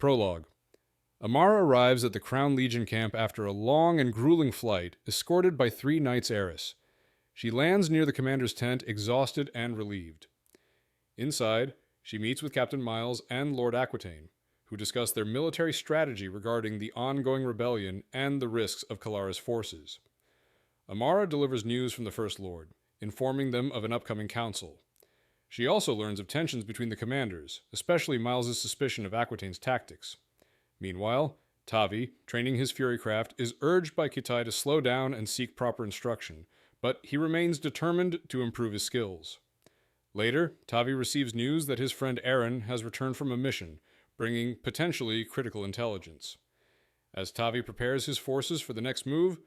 Prologue. Amara arrives at the Crown Legion camp after a long and grueling flight, escorted by 3 knights errant. She lands near the commander's tent, exhausted and relieved. Inside, she meets with Captain Miles and Lord Aquitaine, who discuss their military strategy regarding the ongoing rebellion and the risks of Kalara's forces. Amara delivers news from the First Lord, informing them of an upcoming council. She also learns of tensions between the commanders, especially Miles' suspicion of Aquitaine's tactics. Meanwhile, Tavi, training his Furycraft, is urged by Kitai to slow down and seek proper instruction, but he remains determined to improve his skills. Later, Tavi receives news that his friend Aaron has returned from a mission, bringing potentially critical intelligence. As Tavi prepares his forces for the next move,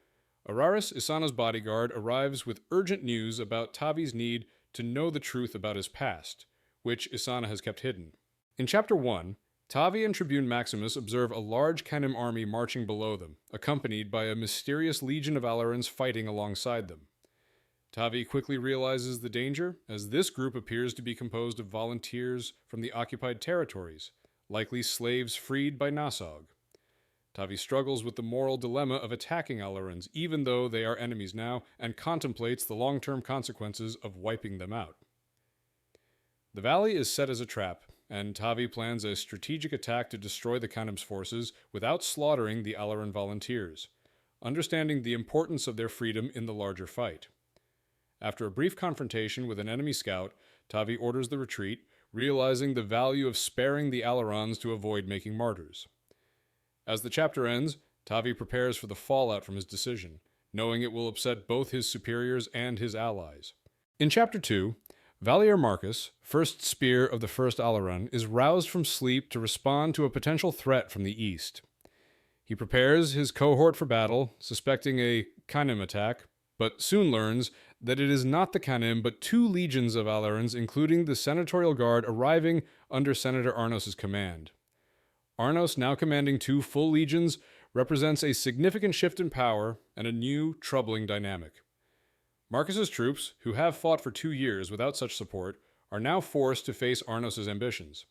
Araris, Isana's bodyguard, arrives with urgent news about Tavi's need to know the truth about his past, which Isana has kept hidden. In Chapter 1, Tavi and Tribune Maximus observe a large Canim army marching below them, accompanied by a mysterious legion of Alerans fighting alongside them. Tavi quickly realizes the danger, as this group appears to be composed of volunteers from the occupied territories, likely slaves freed by Nasog. Tavi struggles with the moral dilemma of attacking Alerans, even though they are enemies now, and contemplates the long-term consequences of wiping them out. The valley is set as a trap, and Tavi plans a strategic attack to destroy the Canim's forces without slaughtering the Aleran volunteers, understanding the importance of their freedom in the larger fight. After a brief confrontation with an enemy scout, Tavi orders the retreat, realizing the value of sparing the Alerans to avoid making martyrs. As the chapter ends, Tavi prepares for the fallout from his decision, knowing it will upset both his superiors and his allies. In Chapter 2, Valier Marcus, first spear of the First Aleran, is roused from sleep to respond to a potential threat from the east. He prepares his cohort for battle, suspecting a Canim attack, but soon learns that it is not the Canim but 2 legions of Alerans, including the senatorial guard, arriving under Senator Arnos' command. Arnos, now commanding 2 full legions, represents a significant shift in power and a new, troubling dynamic. Marcus's troops, who have fought for 2 years without such support, are now forced to face Arnos' ambitions.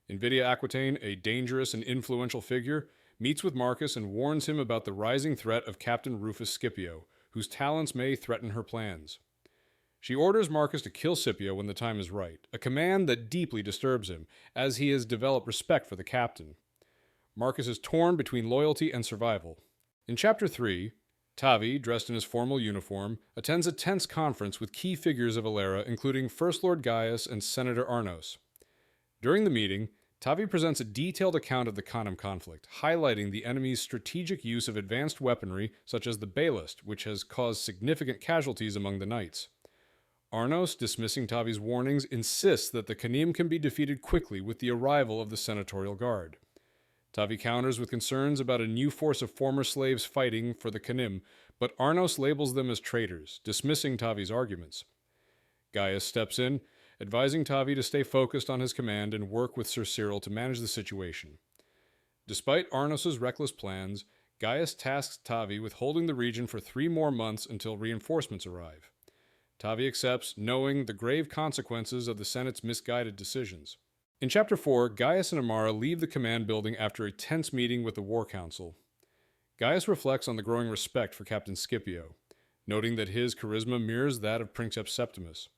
Invidia Aquitaine, a dangerous and influential figure, meets with Marcus and warns him about the rising threat of Captain Rufus Scipio, whose talents may threaten her plans. She orders Marcus to kill Scipio when the time is right, a command that deeply disturbs him, as he has developed respect for the captain. Marcus is torn between loyalty and survival. In Chapter 3, Tavi, dressed in his formal uniform, attends a tense conference with key figures of Alera, including First Lord Gaius and Senator Arnos. During the meeting, Tavi presents a detailed account of the Canim conflict, highlighting the enemy's strategic use of advanced weaponry such as the Balist, which has caused significant casualties among the knights. Arnos, dismissing Tavi's warnings, insists that the Canim can be defeated quickly with the arrival of the senatorial guard. Tavi counters with concerns about a new force of former slaves fighting for the Canim, but Arnos labels them as traitors, dismissing Tavi's arguments. Gaius steps in, advising Tavi to stay focused on his command and work with Sir Cyril to manage the situation. Despite Arnos' reckless plans, Gaius tasks Tavi with holding the region for 3 more months until reinforcements arrive. Tavi accepts, knowing the grave consequences of the Senate's misguided decisions. In Chapter 4, Gaius and Amara leave the command building after a tense meeting with the War Council. Gaius reflects on the growing respect for Captain Scipio, noting that his charisma mirrors that of Princeps Septimus.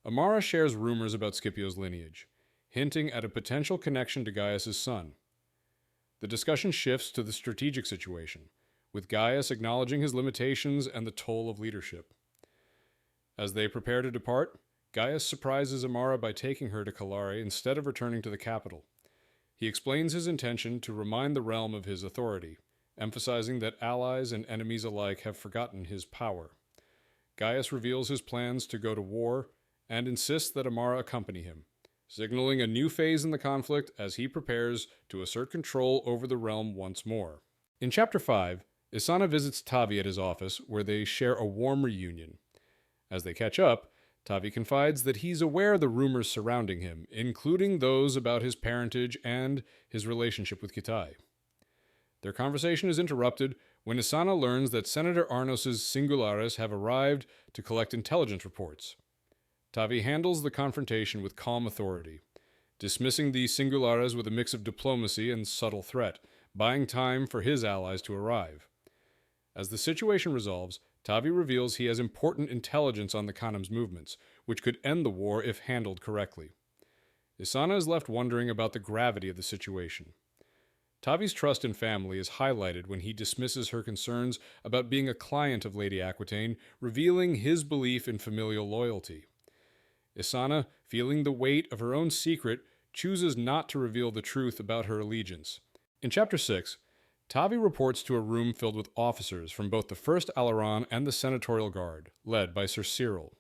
Amara shares rumors about Scipio's lineage, hinting at a potential connection to Gaius' son. The discussion shifts to the strategic situation, with Gaius acknowledging his limitations and the toll of leadership. As they prepare to depart, Gaius surprises Amara by taking her to Calare instead of returning to the capital. He explains his intention to remind the realm of his authority, emphasizing that allies and enemies alike have forgotten his power. Gaius reveals his plans to go to war and insists that Amara accompany him, signaling a new phase in the conflict as he prepares to assert control over the realm once more. In Chapter 5, Isana visits Tavi at his office, where they share a warm reunion. As they catch up, Tavi confides that he's aware of the rumors surrounding him, including those about his parentage and his relationship with Kitai. Their conversation is interrupted when Isana learns that Senator Arnos' Singulares have arrived to collect intelligence reports. Tavi handles the confrontation with calm authority, dismissing the singulares with a mix of diplomacy and subtle threat, buying time for his allies to arrive. As the situation resolves, Tavi reveals he has important intelligence on the Canim's movements, which could end the war if handled correctly. Isana is left wondering about the gravity of the situation. Tavi's trust in family is highlighted when he dismisses her concerns about being a client of Lady Aquitaine, revealing his belief in familial loyalty. Isana, feeling the weight of her own secret, chooses not to reveal the truth about her allegiance. In Chapter 6, Tavi reports to a room filled with officers from both the First Aleran and the Senatorial Guard, led by Sir Cyril.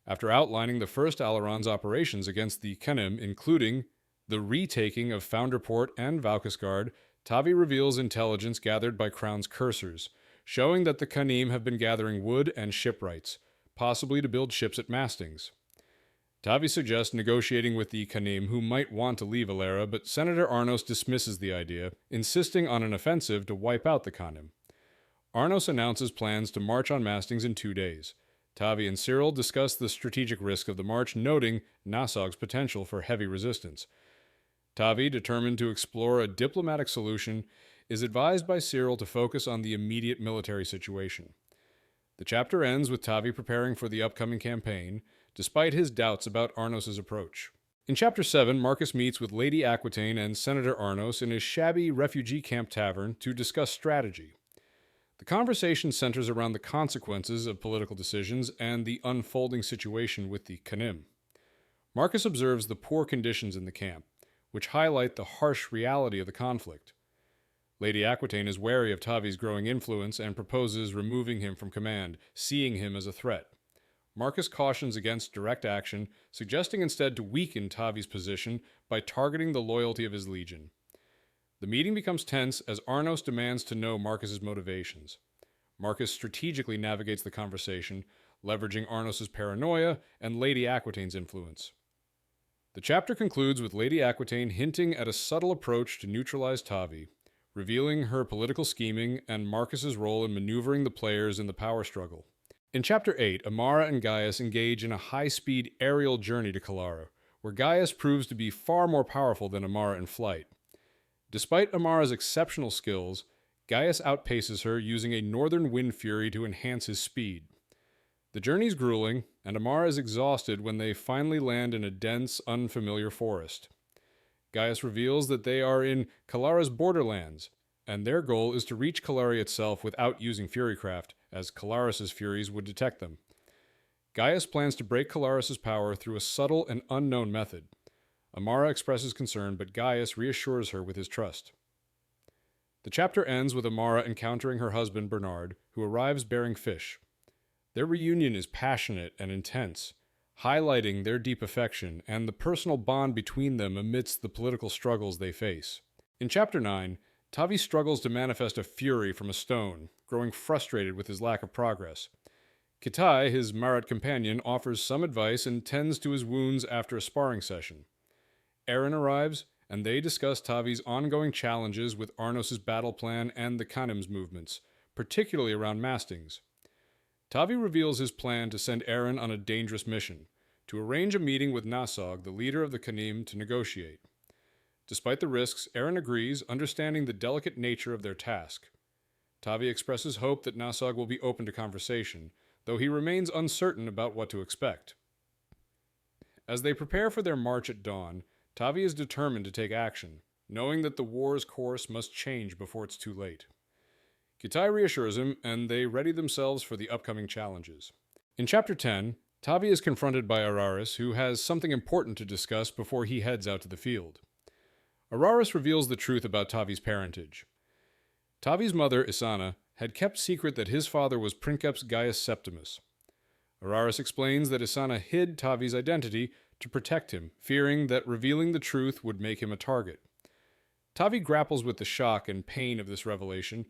After outlining the First Aleran's operations against the Canim, including the retaking of Founderport and Valkisgard, Tavi reveals intelligence gathered by Crown's cursors, showing that the Canim have been gathering wood and shipwrights, possibly to build ships at mastings. Tavi suggests negotiating with the Canim, who might want to leave Alera, but Senator Arnos dismisses the idea, insisting on an offensive to wipe out the Canim. Arnos announces plans to march on mastings in 2 days. Tavi and Cyril discuss the strategic risk of the march, noting Nasog's potential for heavy resistance. Tavi, determined to explore a diplomatic solution, is advised by Cyril to focus on the immediate military situation. The chapter ends with Tavi preparing for the upcoming campaign, despite his doubts about Arnos' approach. In Chapter 7, Marcus meets with Lady Aquitaine and Senator Arnos in his shabby refugee camp tavern to discuss strategy. The conversation centers around the consequences of political decisions and the unfolding situation with the Canim. Marcus observes the poor conditions in the camp, which highlight the harsh reality of the conflict. Lady Aquitaine is wary of Tavi's growing influence and proposes removing him from command, seeing him as a threat. Marcus cautions against direct action, suggesting instead to weaken Tavi's position by targeting the loyalty of his legion. The meeting becomes tense as Arnos demands to know Marcus's motivations. Marcus strategically navigates the conversation, leveraging Arnos' paranoia and Lady Aquitaine's influence. The chapter concludes with Lady Aquitaine hinting at a subtle approach to neutralize Tavi, revealing her political scheming and Marcus's role in maneuvering the players in the power struggle. In Chapter 8, Amara and Gaius engage in a high-speed aerial journey to Calara, where Gaius proves to be far more powerful than Amara in flight. Despite Amara's exceptional skills, Gaius outpaces her using a northern wind fury to enhance his speed. The journey's grueling, and Amara is exhausted when they finally land in a dense, unfamiliar forest. Gaius reveals that they are in Calara's borderlands, and their goal is to reach Calari itself without using Furycraft, as Calaris' Furies would detect them. Gaius plans to break Calaris' power through a subtle and unknown method. Amara expresses concern, but Gaius reassures her with his trust. The chapter ends with Amara encountering her husband Bernard, who arrives bearing fish. Their reunion is passionate and intense, highlighting their deep affection and the personal bond between them amidst the political struggles they face. In Chapter 9, Tavi struggles to manifest a fury from a stone, growing frustrated with his lack of progress. Kitai, his Marat companion, offers some advice and tends to his wounds after a sparring session. Aaron arrives, and they discuss Tavi's ongoing challenges with Arnos' battle plan and the Canim's movements, particularly around mastings. Tavi reveals his plan to send Aaron on a dangerous mission, to arrange a meeting with Nasog, the leader of the Canim, to negotiate. Despite the risks, Aaron agrees, understanding the delicate nature of their task. Tavi expresses hope that Nasog will be open to conversation, though he remains uncertain about what to expect. As they prepare for their march at dawn, Tavi is determined to take action, knowing that the war's course must change before it's too late. Kitai reassures him, and they ready themselves for the upcoming challenges. In Chapter 10, Tavi is confronted by Araris, who has something important to discuss before he heads out to the field. Araris reveals the truth about Tavi's parentage. Tavi's mother, Isana, had kept secret that his father was Princeps Gaius Septimus. Araris explains that Isana hid Tavi's identity to protect him, fearing that revealing the truth would make him a target. Tavi grapples with the shock and pain of this revelation,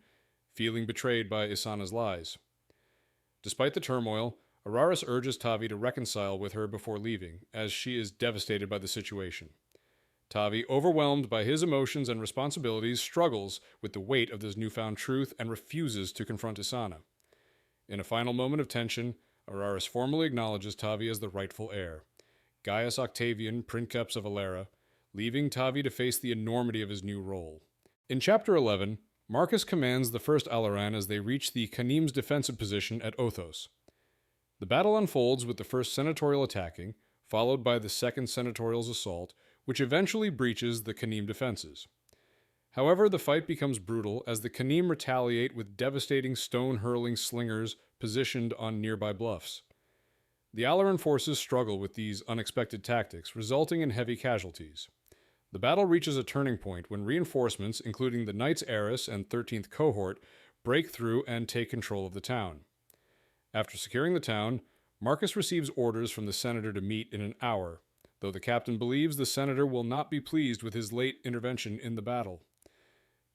feeling betrayed by Isana's lies. Despite the turmoil, Araris urges Tavi to reconcile with her before leaving, as she is devastated by the situation. Tavi, overwhelmed by his emotions and responsibilities, struggles with the weight of this newfound truth and refuses to confront Isana. In a final moment of tension, Araris formally acknowledges Tavi as the rightful heir, Gaius Octavian, Princeps of Alera, leaving Tavi to face the enormity of his new role. In Chapter 11, Marcus commands the First Aleran as they reach the Canim's defensive position at Othos. The battle unfolds with the First Senatorial attacking, followed by the Second Senatorial's assault, which eventually breaches the Canim defenses. However, the fight becomes brutal as the Canim retaliate with devastating stone-hurling slingers positioned on nearby bluffs. The Aleran forces struggle with these unexpected tactics, resulting in heavy casualties. The battle reaches a turning point when reinforcements, including the Knights Heiress and 13th Cohort, break through and take control of the town. After securing the town, Marcus receives orders from the senator to meet in an hour, though the captain believes the senator will not be pleased with his late intervention in the battle.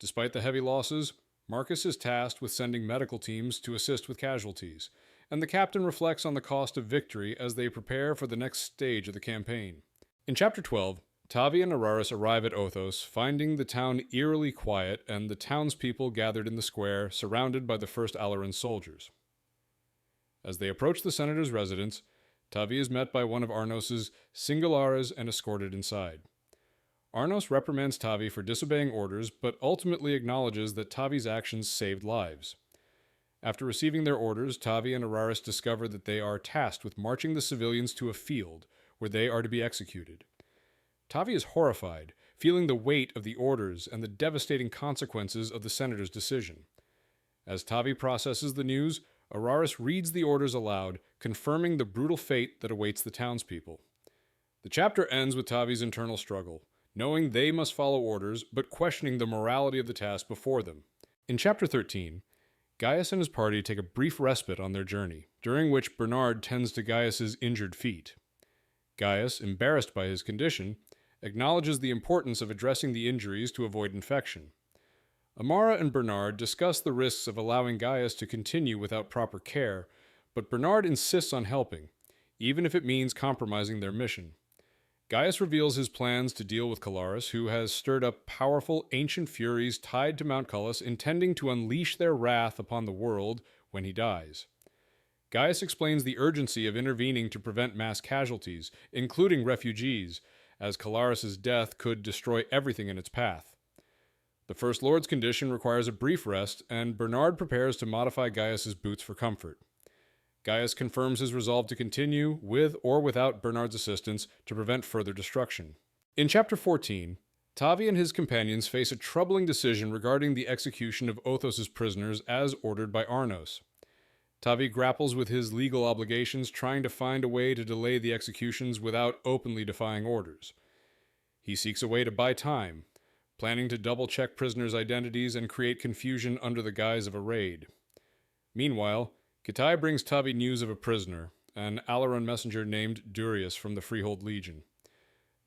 Despite the heavy losses, Marcus is tasked with sending medical teams to assist with casualties, and the captain reflects on the cost of victory as they prepare for the next stage of the campaign. In Chapter 12, Tavi and Araris arrive at Othos, finding the town eerily quiet and the townspeople gathered in the square, surrounded by the First Aleran soldiers. As they approach the senator's residence, Tavi is met by one of Arnos's singulares and escorted inside. Arnos reprimands Tavi for disobeying orders, but ultimately acknowledges that Tavi's actions saved lives. After receiving their orders, Tavi and Araris discover that they are tasked with marching the civilians to a field where they are to be executed. Tavi is horrified, feeling the weight of the orders and the devastating consequences of the senator's decision. As Tavi processes the news, Araris reads the orders aloud, confirming the brutal fate that awaits the townspeople. The chapter ends with Tavi's internal struggle, knowing they must follow orders, but questioning the morality of the task before them. In Chapter 13, Gaius and his party take a brief respite on their journey, during which Bernard tends to Gaius's injured feet. Gaius, embarrassed by his condition, acknowledges the importance of addressing the injuries to avoid infection. Amara and Bernard discuss the risks of allowing Gaius to continue without proper care, but Bernard insists on helping, even if it means compromising their mission. Gaius reveals his plans to deal with Calaris, who has stirred up powerful ancient furies tied to Mount Cullis, intending to unleash their wrath upon the world when he dies. Gaius explains the urgency of intervening to prevent mass casualties, including refugees, as Calaris' death could destroy everything in its path. The First Lord's condition requires a brief rest, and Bernard prepares to modify Gaius' boots for comfort. Gaius confirms his resolve to continue, with or without Bernard's assistance, to prevent further destruction. In Chapter 14, Tavi and his companions face a troubling decision regarding the execution of Othos' prisoners as ordered by Arnos. Tavi grapples with his legal obligations, trying to find a way to delay the executions without openly defying orders. He seeks a way to buy time, planning to double-check prisoners' identities and create confusion under the guise of a raid. Meanwhile, Kitai brings Tavi news of a prisoner, an Aleran messenger named Durius from the Freehold Legion.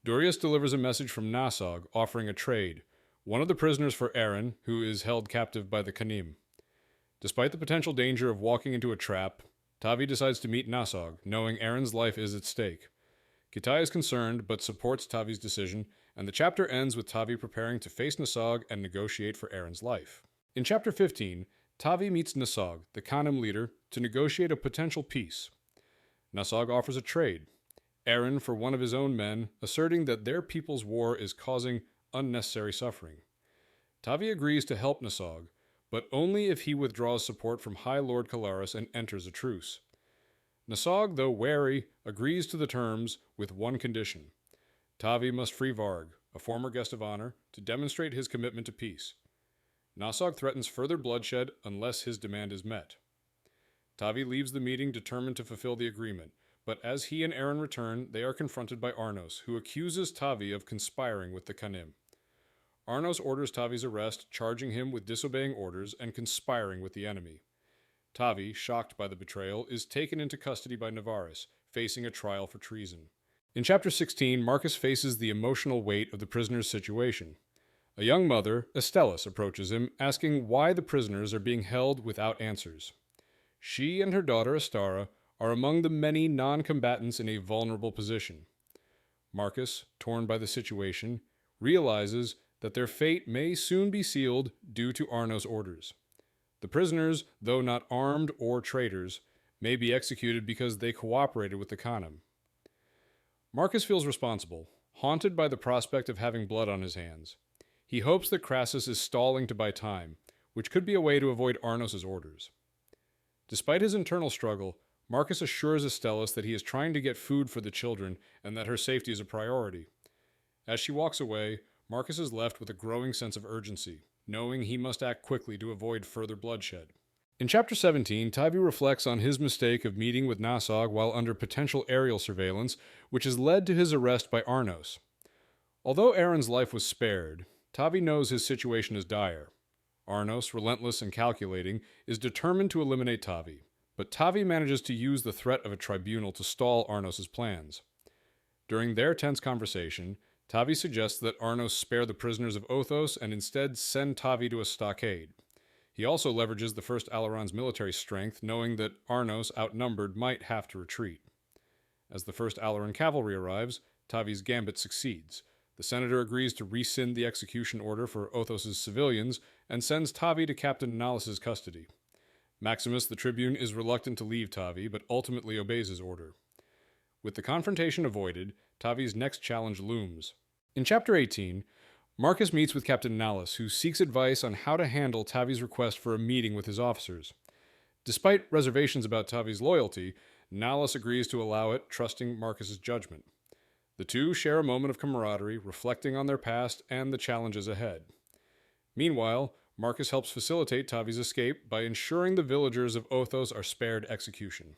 Durius delivers a message from Nasog offering a trade, one of the prisoners for Aaron, who is held captive by the Canim. Despite the potential danger of walking into a trap, Tavi decides to meet Nasog, knowing Aaron's life is at stake. Kitai is concerned, but supports Tavi's decision, and the chapter ends with Tavi preparing to face Nasog and negotiate for Aaron's life. In Chapter 15, Tavi meets Nasog, the Canim leader, to negotiate a potential peace. Nasog offers a trade, Aaron for one of his own men, asserting that their people's war is causing unnecessary suffering. Tavi agrees to help Nasog, but only if he withdraws support from High Lord Calaris and enters a truce. Nasog, though wary, agrees to the terms with one condition. Tavi must free Varg, a former guest of honor, to demonstrate his commitment to peace. Nasog threatens further bloodshed unless his demand is met. Tavi leaves the meeting determined to fulfill the agreement, but as he and Aaron return, they are confronted by Arnos, who accuses Tavi of conspiring with the Canim. Arnos orders Tavi's arrest, charging him with disobeying orders and conspiring with the enemy. Tavi, shocked by the betrayal, is taken into custody by Navaris, facing a trial for treason. In Chapter 16, Marcus faces the emotional weight of the prisoner's situation. A young mother, Estellis, approaches him, asking why the prisoners are being held without answers. She and her daughter Astara are among the many non-combatants in a vulnerable position. Marcus, torn by the situation, realizes that their fate may soon be sealed due to Arnos' orders. The prisoners, though not armed or traitors, may be executed because they cooperated with the Canim. Marcus feels responsible, haunted by the prospect of having blood on his hands. He hopes that Crassus is stalling to buy time, which could be a way to avoid Arnos' orders. Despite his internal struggle, Marcus assures Estellis that he is trying to get food for the children and that her safety is a priority. As she walks away, Marcus is left with a growing sense of urgency, knowing he must act quickly to avoid further bloodshed. In Chapter 17, Tavi reflects on his mistake of meeting with Nasog while under potential aerial surveillance, which has led to his arrest by Arnos. Although Aaron's life was spared, Tavi knows his situation is dire. Arnos, relentless and calculating, is determined to eliminate Tavi, but Tavi manages to use the threat of a tribunal to stall Arnos' plans. During their tense conversation, Tavi suggests that Arnos spare the prisoners of Othos and instead send Tavi to a stockade. He also leverages the First Aleran's military strength, knowing that Arnos, outnumbered, might have to retreat. As the First Aleran cavalry arrives, Tavi's gambit succeeds. The senator agrees to rescind the execution order for Othos' civilians and sends Tavi to Captain Nalus' custody. Maximus, the tribune, is reluctant to leave Tavi, but ultimately obeys his order. With the confrontation avoided, Tavi's next challenge looms. In Chapter 18, Marcus meets with Captain Nalus, who seeks advice on how to handle Tavi's request for a meeting with his officers. Despite reservations about Tavi's loyalty, Nalus agrees to allow it, trusting Marcus's judgment. The two share a moment of camaraderie, reflecting on their past and the challenges ahead. Meanwhile, Marcus helps facilitate Tavi's escape by ensuring the villagers of Othos are spared execution.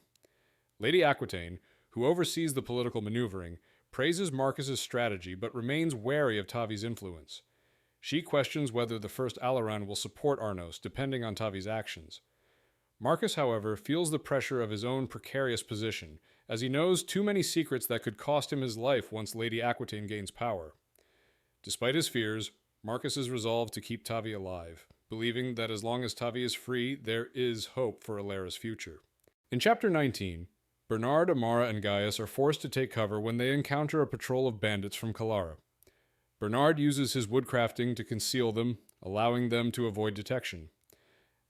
Lady Aquitaine, who oversees the political maneuvering, praises Marcus's strategy but remains wary of Tavi's influence. She questions whether the First Aleran will support Arnos, depending on Tavi's actions. Marcus, however, feels the pressure of his own precarious position, as he knows too many secrets that could cost him his life once Lady Aquitaine gains power. Despite his fears, Marcus is resolved to keep Tavi alive, believing that as long as Tavi is free, there is hope for Alera's future. In Chapter 19, Bernard, Amara, and Gaius are forced to take cover when they encounter a patrol of bandits from Calara. Bernard uses his woodcrafting to conceal them, allowing them to avoid detection.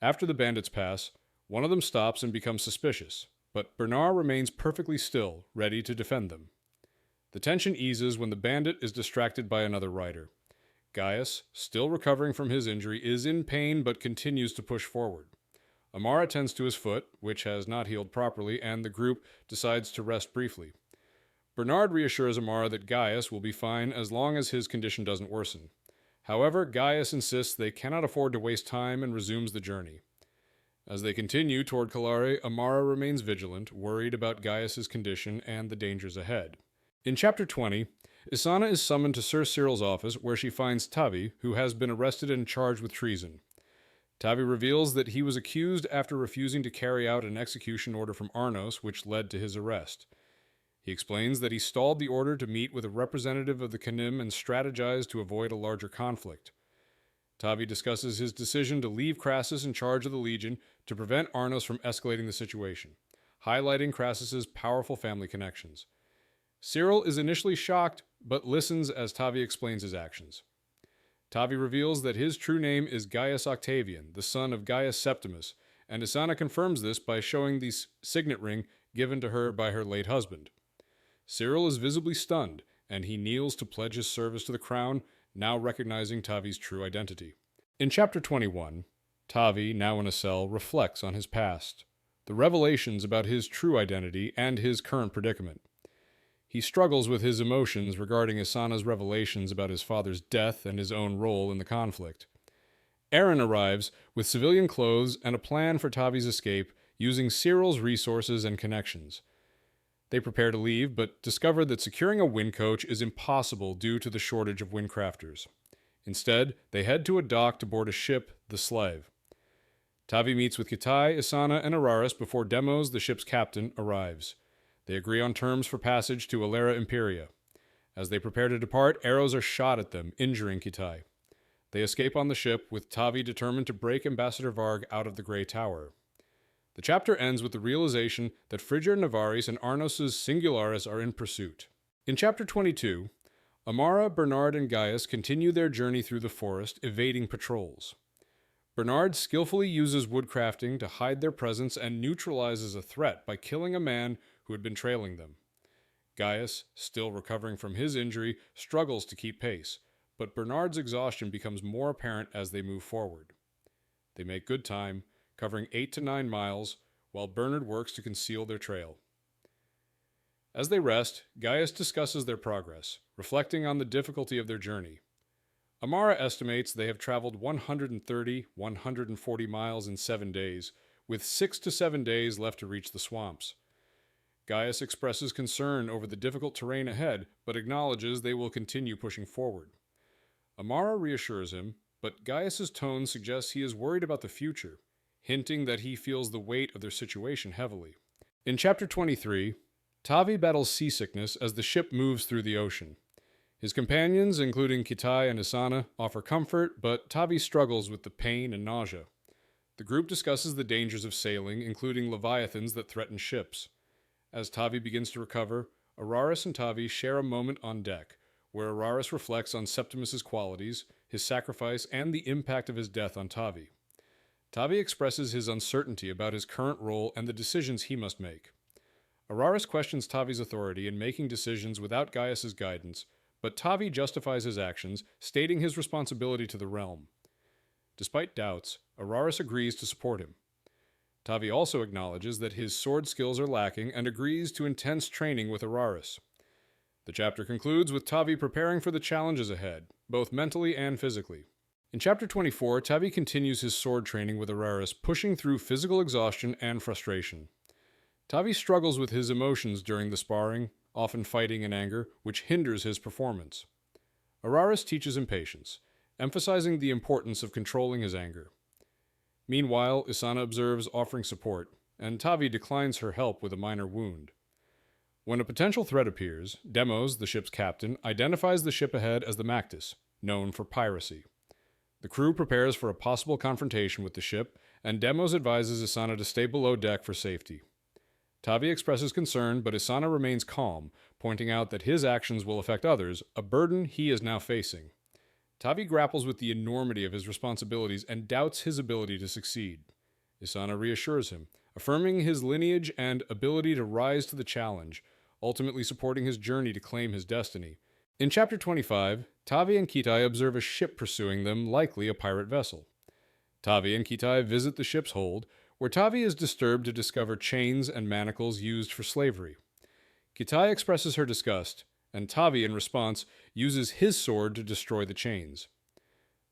After the bandits pass, one of them stops and becomes suspicious, but Bernard remains perfectly still, ready to defend them. The tension eases when the bandit is distracted by another rider. Gaius, still recovering from his injury, is in pain but continues to push forward. Amara tends to his foot, which has not healed properly, and the group decides to rest briefly. Bernard reassures Amara that Gaius will be fine as long as his condition doesn't worsen. However, Gaius insists they cannot afford to waste time and resumes the journey. As they continue toward Calare, Amara remains vigilant, worried about Gaius' condition and the dangers ahead. In Chapter 20, Isana is summoned to Sir Cyril's office, where she finds Tavi, who has been arrested and charged with treason. Tavi reveals that he was accused after refusing to carry out an execution order from Arnos, which led to his arrest. He explains that he stalled the order to meet with a representative of the Canim and strategized to avoid a larger conflict. Tavi discusses his decision to leave Crassus in charge of the Legion to prevent Arnos from escalating the situation, highlighting Crassus's powerful family connections. Cyril is initially shocked, but listens as Tavi explains his actions. Tavi reveals that his true name is Gaius Octavian, the son of Gaius Septimus, and Isana confirms this by showing the signet ring given to her by her late husband. Cyril is visibly stunned, and he kneels to pledge his service to the crown, now recognizing Tavi's true identity. In Chapter 21, Tavi, now in a cell, reflects on his past, the revelations about his true identity, and his current predicament. He struggles with his emotions regarding Isana's revelations about his father's death and his own role in the conflict. Aaron arrives with civilian clothes and a plan for Tavi's escape using Cyril's resources and connections. They prepare to leave, but discover that securing a wind coach is impossible due to the shortage of windcrafters. Instead, they head to a dock to board a ship, the Slave. Tavi meets with Kitai, Isana, and Araris before Demos, the ship's captain, arrives. They agree on terms for passage to Alera Imperia. As they prepare to depart, arrows are shot at them, injuring Kitai. They escape on the ship, with Tavi determined to break Ambassador Varg out of the Grey Tower. The chapter ends with the realization that Frigier Navaris and Arnos' Singularis are in pursuit. In Chapter 22, Amara, Bernard, and Gaius continue their journey through the forest, evading patrols. Bernard skillfully uses woodcrafting to hide their presence and neutralizes a threat by killing a man who had been trailing them. Gaius, still recovering from his injury, struggles to keep pace, but Bernard's exhaustion becomes more apparent as they move forward. They make good time, covering 8 to 9 miles, while Bernard works to conceal their trail. As they rest, Gaius discusses their progress, reflecting on the difficulty of their journey. Amara estimates they have traveled 130-140 miles in 7 days, with 6 to 7 days left to reach the swamps. Gaius expresses concern over the difficult terrain ahead, but acknowledges they will continue pushing forward. Amara reassures him, but Gaius's tone suggests he is worried about the future, hinting that he feels the weight of their situation heavily. In Chapter 23, Tavi battles seasickness as the ship moves through the ocean. His companions, including Kitai and Isana, offer comfort, but Tavi struggles with the pain and nausea. The group discusses the dangers of sailing, including leviathans that threaten ships. As Tavi begins to recover, Araris and Tavi share a moment on deck, where Araris reflects on Septimus's qualities, his sacrifice, and the impact of his death on Tavi. Tavi expresses his uncertainty about his current role and the decisions he must make. Araris questions Tavi's authority in making decisions without Gaius's guidance, but Tavi justifies his actions, stating his responsibility to the realm. Despite doubts, Araris agrees to support him. Tavi also acknowledges that his sword skills are lacking and agrees to intense training with Araris. The chapter concludes with Tavi preparing for the challenges ahead, both mentally and physically. In Chapter 24, Tavi continues his sword training with Araris, pushing through physical exhaustion and frustration. Tavi struggles with his emotions during the sparring, often fighting in anger, which hinders his performance. Araris teaches him patience, emphasizing the importance of controlling his anger. Meanwhile, Isana observes, offering support, and Tavi declines her help with a minor wound. When a potential threat appears, Demos, the ship's captain, identifies the ship ahead as the Mactus, known for piracy. The crew prepares for a possible confrontation with the ship, and Demos advises Isana to stay below deck for safety. Tavi expresses concern, but Isana remains calm, pointing out that his actions will affect others, a burden he is now facing. Tavi grapples with the enormity of his responsibilities and doubts his ability to succeed. Isana reassures him, affirming his lineage and ability to rise to the challenge, ultimately supporting his journey to claim his destiny. In Chapter 25, Tavi and Kitai observe a ship pursuing them, likely a pirate vessel. Tavi and Kitai visit the ship's hold, where Tavi is disturbed to discover chains and manacles used for slavery. Kitai expresses her disgust, and Tavi, in response, uses his sword to destroy the chains.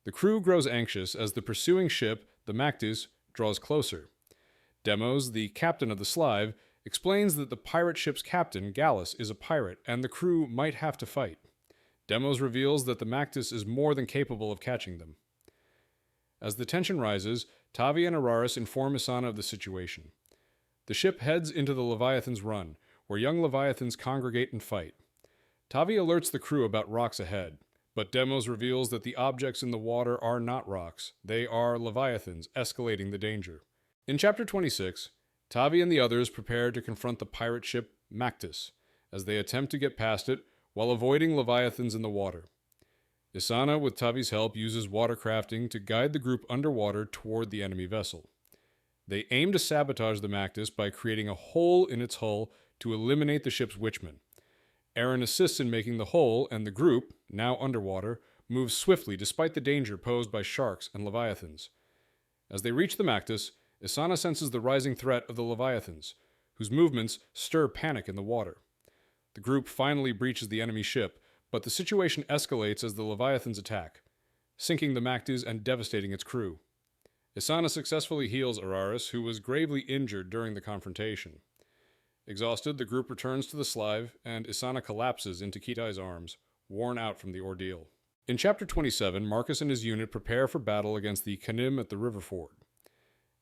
The crew grows anxious as the pursuing ship, the Mactus, draws closer. Demos, the captain of the Slive, explains that the pirate ship's captain, Gallus, is a pirate, and the crew might have to fight. Demos reveals that the Mactus is more than capable of catching them. As the tension rises, Tavi and Araris inform Isana of the situation. The ship heads into the Leviathan's Run, where young Leviathans congregate and fight. Tavi alerts the crew about rocks ahead, but Demos reveals that the objects in the water are not rocks. They are Leviathans, escalating the danger. In Chapter 26, Tavi and the others prepare to confront the pirate ship Mactus, as they attempt to get past it while avoiding Leviathans in the water. Isana, with Tavi's help, uses watercrafting to guide the group underwater toward the enemy vessel. They aim to sabotage the Mactus by creating a hole in its hull to eliminate the ship's witchmen. Aaron assists in making the hole, and the group, now underwater, moves swiftly despite the danger posed by sharks and Leviathans. As they reach the Mactus, Isana senses the rising threat of the Leviathans, whose movements stir panic in the water. The group finally breaches the enemy ship, but the situation escalates as the Leviathans attack, sinking the Mactus and devastating its crew. Isana successfully heals Araris, who was gravely injured during the confrontation. Exhausted, the group returns to the Slive, and Isana collapses into Kitai's arms, worn out from the ordeal. In Chapter 27, Marcus and his unit prepare for battle against the Canim at the river ford.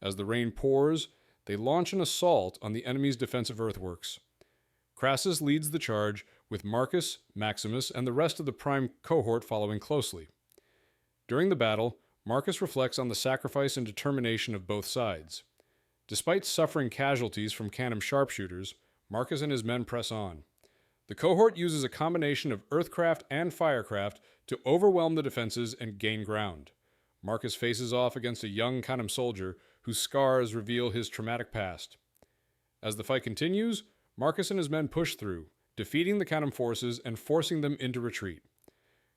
As the rain pours, they launch an assault on the enemy's defensive earthworks. Crassus leads the charge, with Marcus, Maximus, and the rest of the prime cohort following closely. During the battle, Marcus reflects on the sacrifice and determination of both sides. Despite suffering casualties from Canim sharpshooters, Marcus and his men press on. The cohort uses a combination of earthcraft and firecraft to overwhelm the defenses and gain ground. Marcus faces off against a young Canim soldier whose scars reveal his traumatic past. As the fight continues, Marcus and his men push through, defeating the Canim forces and forcing them into retreat.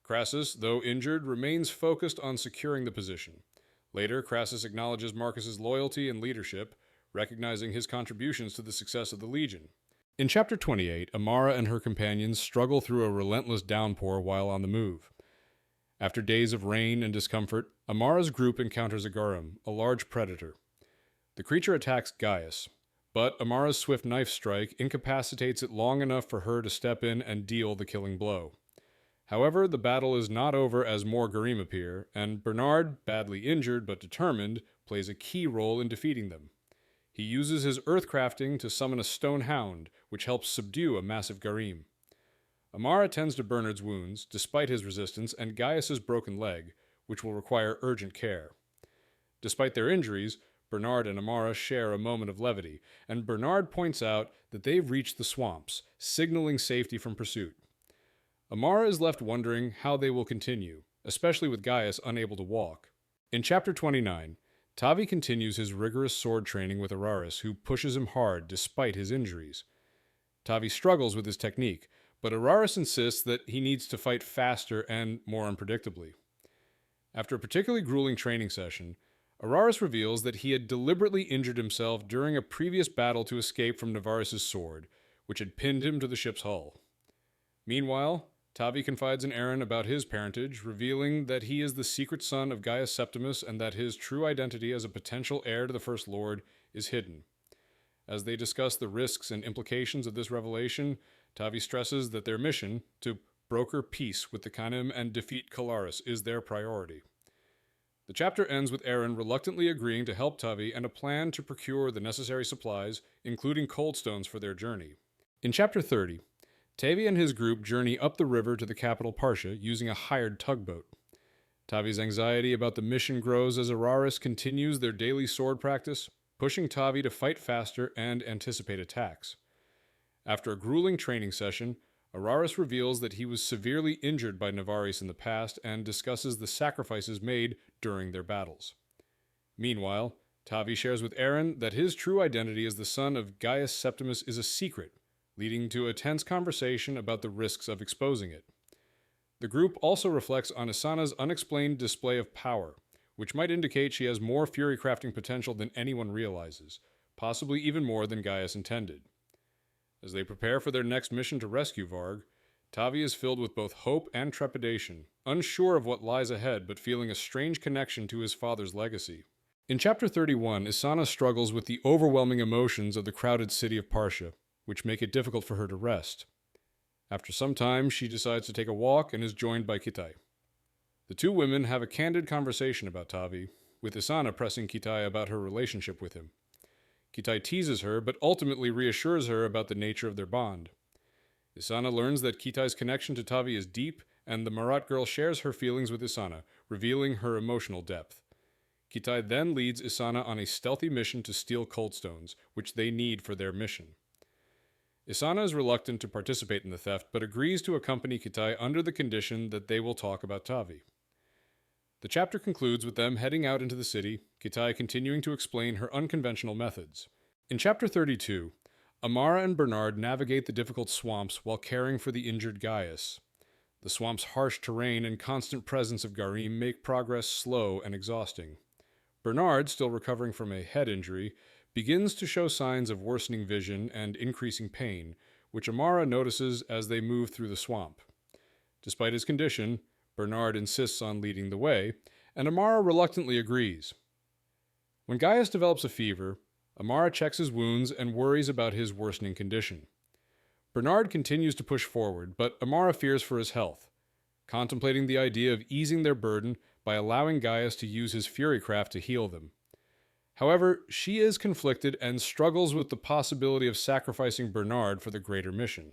Crassus, though injured, remains focused on securing the position. Later, Crassus acknowledges Marcus's loyalty and leadership, recognizing his contributions to the success of the Legion. In Chapter 28, Amara and her companions struggle through a relentless downpour while on the move. After days of rain and discomfort, Amara's group encounters a garum, a large predator. The creature attacks Gaius, but Amara's swift knife strike incapacitates it long enough for her to step in and deal the killing blow. However, the battle is not over as more garim appear, and Bernard, badly injured but determined, plays a key role in defeating them. He uses his earthcrafting to summon a stone hound, which helps subdue a massive garim. Amara tends to Bernard's wounds, despite his resistance, and Gaius's broken leg, which will require urgent care. Despite their injuries, Bernard and Amara share a moment of levity, and Bernard points out that they've reached the swamps, signaling safety from pursuit. Amara is left wondering how they will continue, especially with Gaius unable to walk. In Chapter 29, Tavi continues his rigorous sword training with Araris, who pushes him hard despite his injuries. Tavi struggles with his technique, but Araris insists that he needs to fight faster and more unpredictably. After a particularly grueling training session, Araris reveals that he had deliberately injured himself during a previous battle to escape from Navaris' sword, which had pinned him to the ship's hull. Meanwhile, Tavi confides in Aaron about his parentage, revealing that he is the secret son of Gaius Septimus and that his true identity as a potential heir to the First Lord is hidden. As they discuss the risks and implications of this revelation, Tavi stresses that their mission, to broker peace with the Canim and defeat Calaris, is their priority. The chapter ends with Aaron reluctantly agreeing to help Tavi and a plan to procure the necessary supplies, including cold stones for their journey. In Chapter 30, Tavi and his group journey up the river to the capital Partia using a hired tugboat. Tavi's anxiety about the mission grows as Araris continues their daily sword practice, pushing Tavi to fight faster and anticipate attacks. After a grueling training session, Araris reveals that he was severely injured by Navaris in the past and discusses the sacrifices made during their battles. Meanwhile, Tavi shares with Aaron that his true identity as the son of Gaius Septimus is a secret, leading to a tense conversation about the risks of exposing it. The group also reflects on Isana's unexplained display of power, which might indicate she has more fury crafting potential than anyone realizes, possibly even more than Gaius intended. As they prepare for their next mission to rescue Varg, Tavi is filled with both hope and trepidation, unsure of what lies ahead but feeling a strange connection to his father's legacy. In Chapter 31, Isana struggles with the overwhelming emotions of the crowded city of Partia, which make it difficult for her to rest. After some time, she decides to take a walk and is joined by Kitai. The two women have a candid conversation about Tavi, with Isana pressing Kitai about her relationship with him. Kitai teases her, but ultimately reassures her about the nature of their bond. Isana learns that Kitai's connection to Tavi is deep, and the Marat girl shares her feelings with Isana, revealing her emotional depth. Kitai then leads Isana on a stealthy mission to steal cold stones, which they need for their mission. Isana is reluctant to participate in the theft, but agrees to accompany Kitai under the condition that they will talk about Tavi. The chapter concludes with them heading out into the city, Kitai continuing to explain her unconventional methods. In Chapter 32, Amara and Bernard navigate the difficult swamps while caring for the injured Gaius. The swamp's harsh terrain and constant presence of garim make progress slow and exhausting. Bernard, still recovering from a head injury, begins to show signs of worsening vision and increasing pain, which Amara notices as they move through the swamp. Despite his condition, Bernard insists on leading the way, and Amara reluctantly agrees. When Gaius develops a fever, Amara checks his wounds and worries about his worsening condition. Bernard continues to push forward, but Amara fears for his health, contemplating the idea of easing their burden by allowing Gaius to use his Furycraft to heal them. However, she is conflicted and struggles with the possibility of sacrificing Bernard for the greater mission.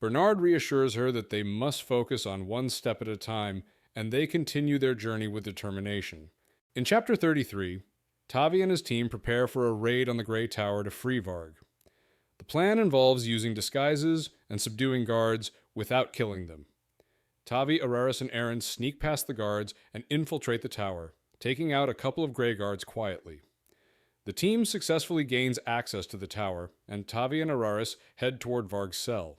Bernard reassures her that they must focus on one step at a time, and they continue their journey with determination. In Chapter 33, Tavi and his team prepare for a raid on the Grey Tower to free Varg. The plan involves using disguises and subduing guards without killing them. Tavi, Araris, and Aaron sneak past the guards and infiltrate the tower, taking out a couple of Grey Guards quietly. The team successfully gains access to the tower, and Tavi and Araris head toward Varg's cell.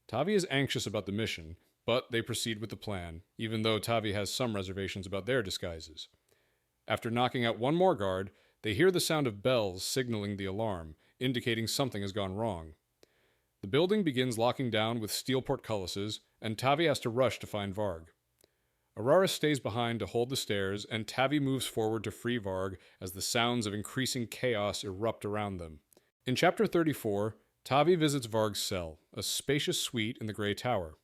Tavi is anxious about the mission, but they proceed with the plan, even though Tavi has some reservations about their disguises. After knocking out one more guard, they hear the sound of bells signaling the alarm, indicating something has gone wrong. The building begins locking down with steel portcullises, and Tavi has to rush to find Varg. Araris stays behind to hold the stairs, and Tavi moves forward to free Varg as the sounds of increasing chaos erupt around them. In Chapter 34, Tavi visits Varg's cell, a spacious suite in the Grey Tower.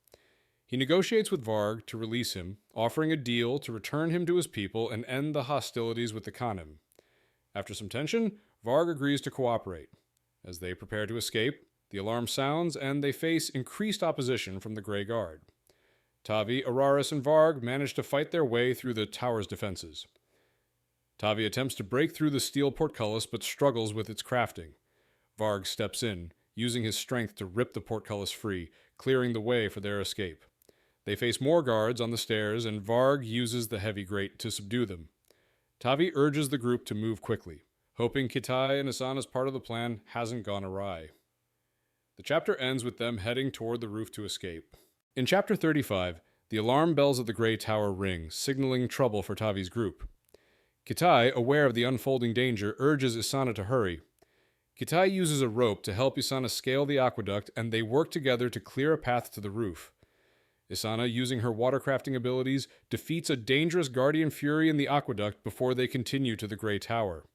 He negotiates with Varg to release him, offering a deal to return him to his people and end the hostilities with the Canim. After some tension, Varg agrees to cooperate. As they prepare to escape, the alarm sounds and they face increased opposition from the Grey Guard. Tavi, Araris, and Varg manage to fight their way through the tower's defenses. Tavi attempts to break through the steel portcullis but struggles with its crafting. Varg steps in, using his strength to rip the portcullis free, clearing the way for their escape. They face more guards on the stairs, and Varg uses the heavy grate to subdue them. Tavi urges the group to move quickly, hoping Kitai and Isana's part of the plan hasn't gone awry. The chapter ends with them heading toward the roof to escape. In Chapter 35, the alarm bells of the Grey Tower ring, signaling trouble for Tavi's group. Kitai, aware of the unfolding danger, urges Isana to hurry. Kitai uses a rope to help Isana scale the aqueduct, and they work together to clear a path to the roof. Isana, using her watercrafting abilities, defeats a dangerous guardian fury in the aqueduct before they continue to the Grey Tower.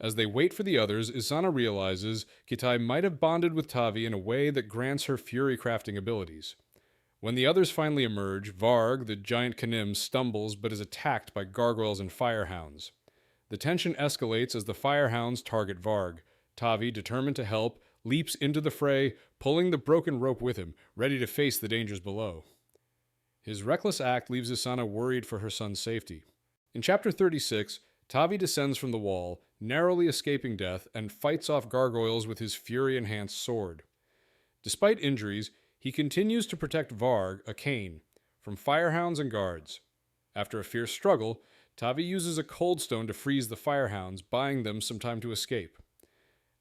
As they wait for the others, Isana realizes Kitai might have bonded with Tavi in a way that grants her fury crafting abilities. When the others finally emerge, Varg, the giant Canim, stumbles but is attacked by gargoyles and firehounds. The tension escalates as the firehounds target Varg. Tavi, determined to help, leaps into the fray, pulling the broken rope with him, ready to face the dangers below. His reckless act leaves Isana worried for her son's safety. In Chapter 36, Tavi descends from the wall, narrowly escaping death, and fights off gargoyles with his fury-enhanced sword. Despite injuries, he continues to protect Varg, a cane, from firehounds and guards. After a fierce struggle, Tavi uses a cold stone to freeze the firehounds, buying them some time to escape.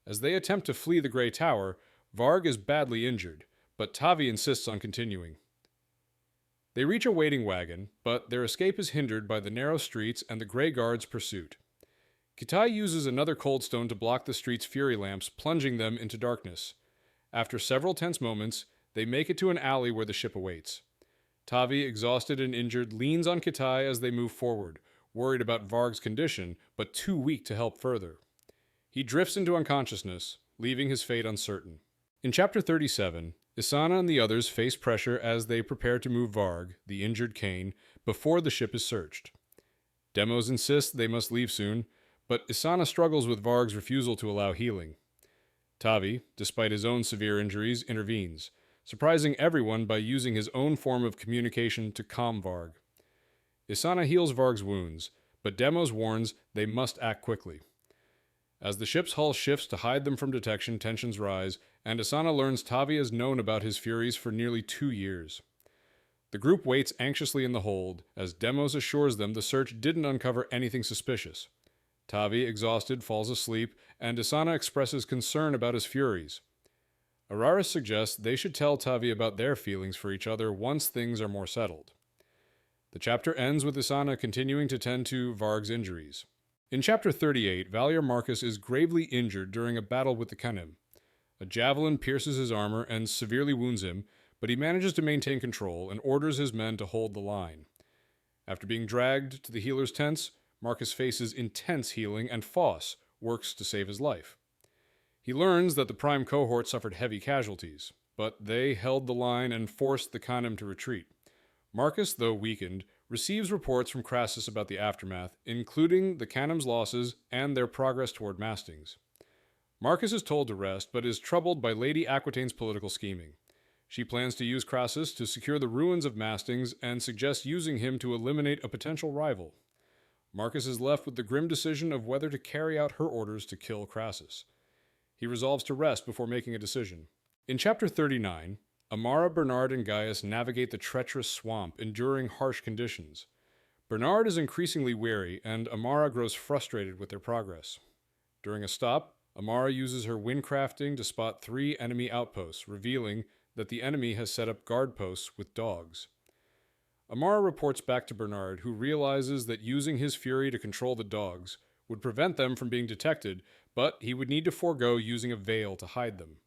As they attempt to flee the Grey Tower, Varg is badly injured, but Tavi insists on continuing. They reach a waiting wagon, but their escape is hindered by the narrow streets and the Grey Guard's pursuit. Kitai uses another cold stone to block the street's fury lamps, plunging them into darkness. After several tense moments, they make it to an alley where the ship awaits. Tavi, exhausted and injured, leans on Kitai as they move forward, worried about Varg's condition, but too weak to help further. He drifts into unconsciousness, leaving his fate uncertain. In Chapter 37, Isana and the others face pressure as they prepare to move Varg, the injured cane, before the ship is searched. Demos insist they must leave soon, but Isana struggles with Varg's refusal to allow healing. Tavi, despite his own severe injuries, intervenes, surprising everyone by using his own form of communication to calm Varg. Isana heals Varg's wounds, but Demos warns they must act quickly. As the ship's hull shifts to hide them from detection, tensions rise, and Isana learns Tavi has known about his furies for nearly 2 years. The group waits anxiously in the hold, as Demos assures them the search didn't uncover anything suspicious. Tavi, exhausted, falls asleep, and Isana expresses concern about his furies. Araris suggests they should tell Tavi about their feelings for each other once things are more settled. The chapter ends with Isana continuing to tend to Varg's injuries. In Chapter 38, Valier Marcus is gravely injured during a battle with the Canim. A javelin pierces his armor and severely wounds him, but he manages to maintain control and orders his men to hold the line. After being dragged to the healer's tents, Marcus faces intense healing, and Foss works to save his life. He learns that the Prime cohort suffered heavy casualties, but they held the line and forced the Canim to retreat. Marcus, though weakened, receives reports from Crassus about the aftermath, including the Canim's losses and their progress toward mastings. Marcus is told to rest, but is troubled by Lady Aquitaine's political scheming. She plans to use Crassus to secure the ruins of mastings and suggests using him to eliminate a potential rival. Marcus is left with the grim decision of whether to carry out her orders to kill Crassus. He resolves to rest before making a decision. In Chapter 39, Amara, Bernard, and Gaius navigate the treacherous swamp, enduring harsh conditions. Bernard is increasingly weary, and Amara grows frustrated with their progress. During a stop, Amara uses her windcrafting to spot 3 enemy outposts, revealing that the enemy has set up guard posts with dogs. Amara reports back to Bernard, who realizes that using his fury to control the dogs would prevent them from being detected, but he would need to forego using a veil to hide them.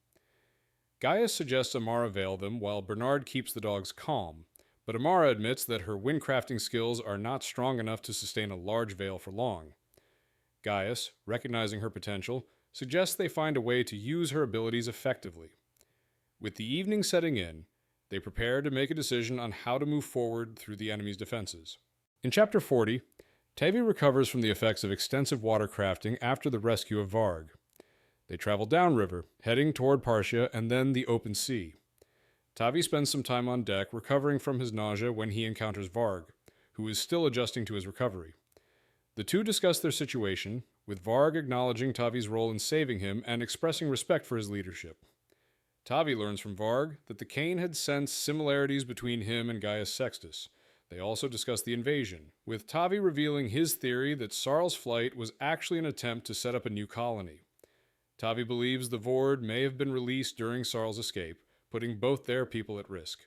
Gaius suggests Amara veil them while Bernard keeps the dogs calm, but Amara admits that her windcrafting skills are not strong enough to sustain a large veil for long. Gaius, recognizing her potential, suggests they find a way to use her abilities effectively. With the evening setting in, they prepare to make a decision on how to move forward through the enemy's defenses. In Chapter 40, Tavi recovers from the effects of extensive watercrafting after the rescue of Varg. They travel downriver, heading toward Partia and then the open sea. Tavi spends some time on deck recovering from his nausea when he encounters Varg, who is still adjusting to his recovery. The two discuss their situation, with Varg acknowledging Tavi's role in saving him and expressing respect for his leadership. Tavi learns from Varg that the Cain had sensed similarities between him and Gaius Sextus. They also discuss the invasion, with Tavi revealing his theory that Sarl's flight was actually an attempt to set up a new colony. Tavi believes the Vord may have been released during Sarl's escape, putting both their people at risk.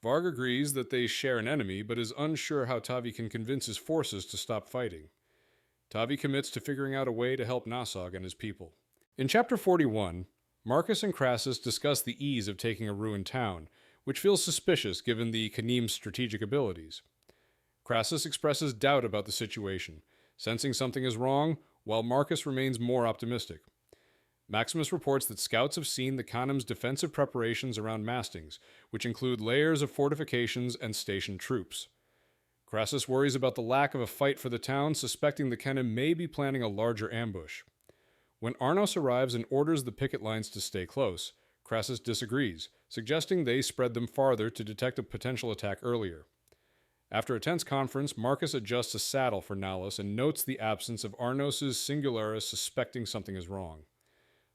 Varg agrees that they share an enemy, but is unsure how Tavi can convince his forces to stop fighting. Tavi commits to figuring out a way to help Nasog and his people. In Chapter 41, Marcus and Crassus discuss the ease of taking a ruined town, which feels suspicious given the Canim's strategic abilities. Crassus expresses doubt about the situation, sensing something is wrong, while Marcus remains more optimistic. Maximus reports that scouts have seen the Canim's defensive preparations around Mastings, which include layers of fortifications and stationed troops. Crassus worries about the lack of a fight for the town, suspecting the Canim may be planning a larger ambush. When Arnos arrives and orders the picket lines to stay close, Crassus disagrees, suggesting they spread them farther to detect a potential attack earlier. After a tense conference, Marcus adjusts a saddle for Nalus and notes the absence of Arnos's Singularis, suspecting something is wrong.